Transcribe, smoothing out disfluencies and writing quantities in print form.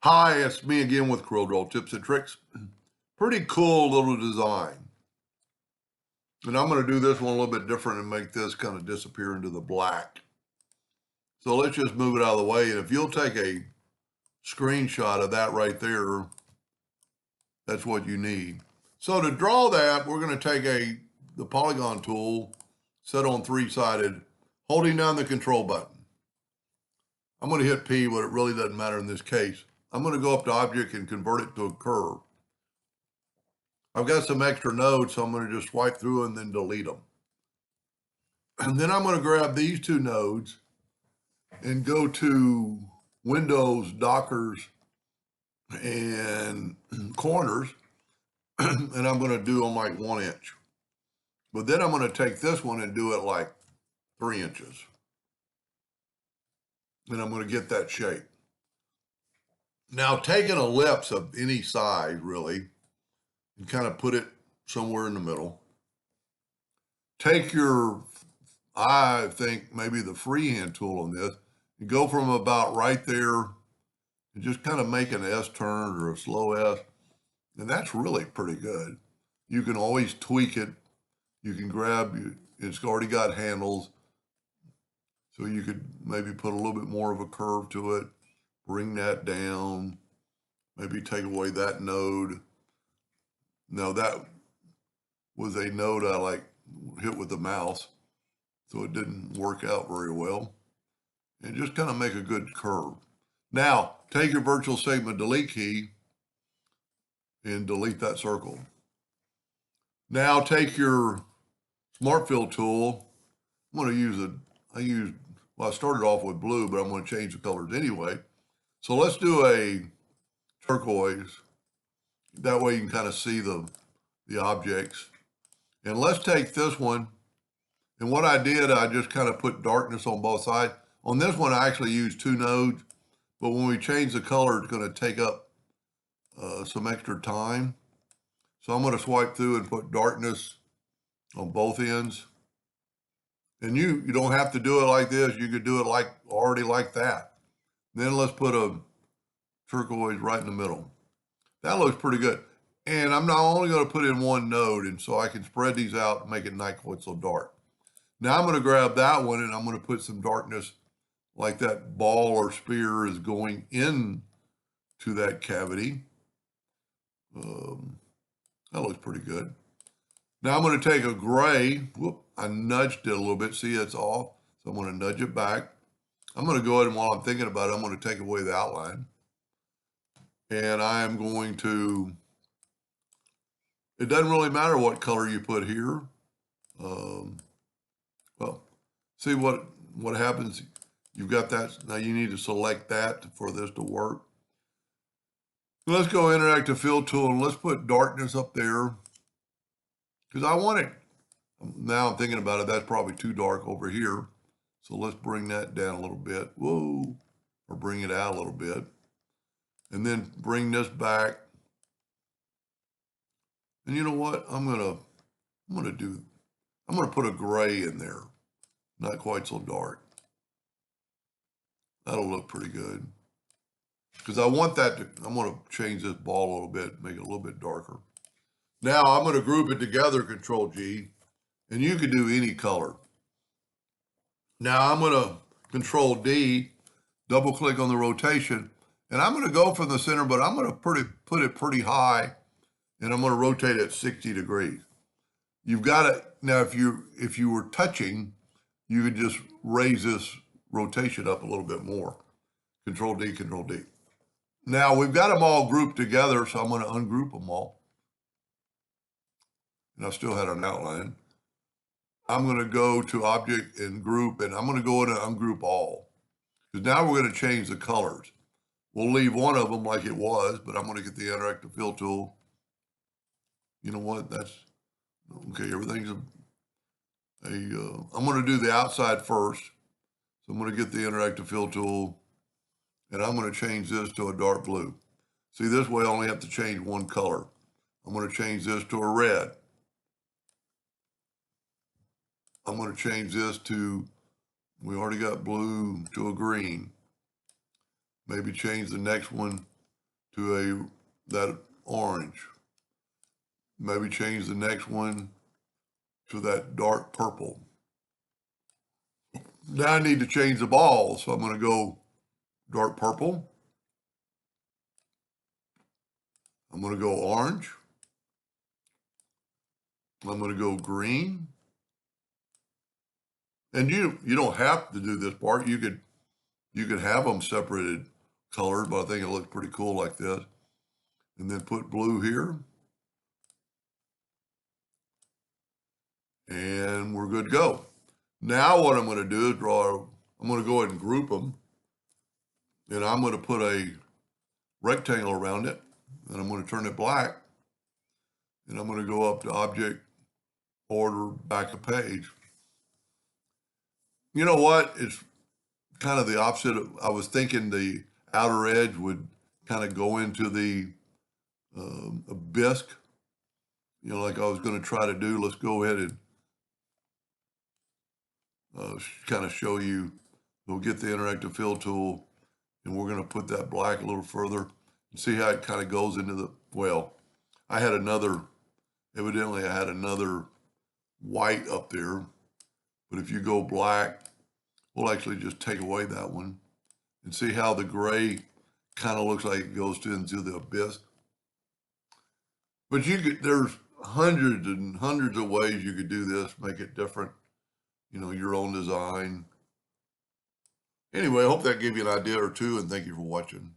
Hi, it's me again with Corel Tips and Tricks. Pretty cool little design. And I'm going to do this one a little bit different and make this kind of disappear into the black. So let's just move it out of the way. And if you'll take a screenshot of that right there, that's what you need. So to draw that, we're going to take the polygon tool, set on three-sided, holding down the control button. I'm going to hit P, but it really doesn't matter in this case. I'm going to go up to object and convert it to a curve. I've got some extra nodes, so I'm going to just swipe through and then delete them. And then I'm going to grab these two nodes and go to Windows, Dockers, and corners, and I'm going to do them like 1 inch. But then I'm going to take this one and do it like 3 inches. And I'm going to get that shape. Now take an ellipse of any size, really, and kind of put it somewhere in the middle. Take your, I think maybe the freehand tool on this, and go from about right there and just kind of make an S turn or a slow S. And that's really pretty good. You can always tweak it. You can grab, it's already got handles. So you could maybe put a little bit more of a curve to it, bring that down, maybe take away that node. Now that was a node I hit with the mouse, so it didn't work out very well. And just kind of make a good curve. Now, take your virtual segment delete key and delete that circle. Now take your Smart Fill tool. I'm going to use I started off with blue, but I'm going to change the colors anyway. So let's do a turquoise. That way you can kind of see the objects. And let's take this one. And what I did, I just kind of put darkness on both sides. On this one, I actually used 2 nodes, but when we change the color, it's going to take up some extra time. So I'm going to swipe through and put darkness on both ends. And you don't have to do it like this. You could do it already like that. Then let's put a turquoise right in the middle. That looks pretty good. And I'm not only going to put in 1 node, and so I can spread these out and make it not quite so dark. Now I'm going to grab that one and I'm going to put some darkness like that ball or spear is going in to that cavity. That looks pretty good. Now I'm going to take a gray. Whoop, I nudged it a little bit. See, it's off. So I'm going to nudge it back. I'm going to go ahead and while I'm thinking about it, I'm going to take away the outline. And I am going to, it doesn't really matter what color you put here. Well, see what happens. You've got that. Now you need to select that for this to work. Let's go interactive fill tool and let's put darkness up there. Because I want it. Now I'm thinking about it, that's probably too dark over here. So let's bring that down a little bit. Whoa. Or bring it out a little bit. And then bring this back. And you know what? I'm gonna put a gray in there. Not quite so dark. That'll look pretty good. Because I want that to, I'm gonna change this ball a little bit, make it a little bit darker. Now I'm gonna group it together, Control G, and you can do any color. Now I'm gonna Control D, double click on the rotation, and I'm gonna go from the center, but I'm gonna put it pretty high, and I'm gonna rotate it 60 degrees. You've got it, now if you were touching, you could just raise this rotation up a little bit more. Control D, Control D. Now we've got them all grouped together, so I'm gonna ungroup them all. And I still had an outline. I'm gonna go to object and group, and I'm gonna go in and ungroup all. Because now we're gonna change the colors. We'll leave one of them like it was, but I'm gonna get the interactive fill tool. You know what, that's, okay, everything's I'm gonna do the outside first. So I'm gonna get the interactive fill tool, and I'm gonna change this to a dark blue. See, this way I only have to change 1 color. I'm gonna change this to a red. I'm going to change this to, we already got blue, to a green. Maybe change the next one to that orange. Maybe change the next one to that dark purple. Now I need to change the ball, so I'm going to go dark purple. I'm going to go orange. I'm going to go green. And you don't have to do this part. You could have them separated colored, but I think it looks pretty cool like this. And then put blue here. And we're good to go. Now what I'm going to do is I'm going to go ahead and group them. And I'm going to put a rectangle around it. And I'm going to turn it black. And I'm going to go up to Object, Order, Back of Page. You know what? It's kind of the opposite. I was thinking the outer edge would kind of go into the bisque, like I was going to try to do. Let's go ahead and kind of show you. We'll get the interactive fill tool, and we're going to put that black a little further and see how it kind of goes into the, well, evidently I had another white up there, but if you go black, we'll actually just take away that one and see how the gray kind of looks like it goes into the abyss. But there's hundreds and hundreds of ways you could do this, make it different, your own design. Anyway, I hope that gave you an idea or two, and thank you for watching.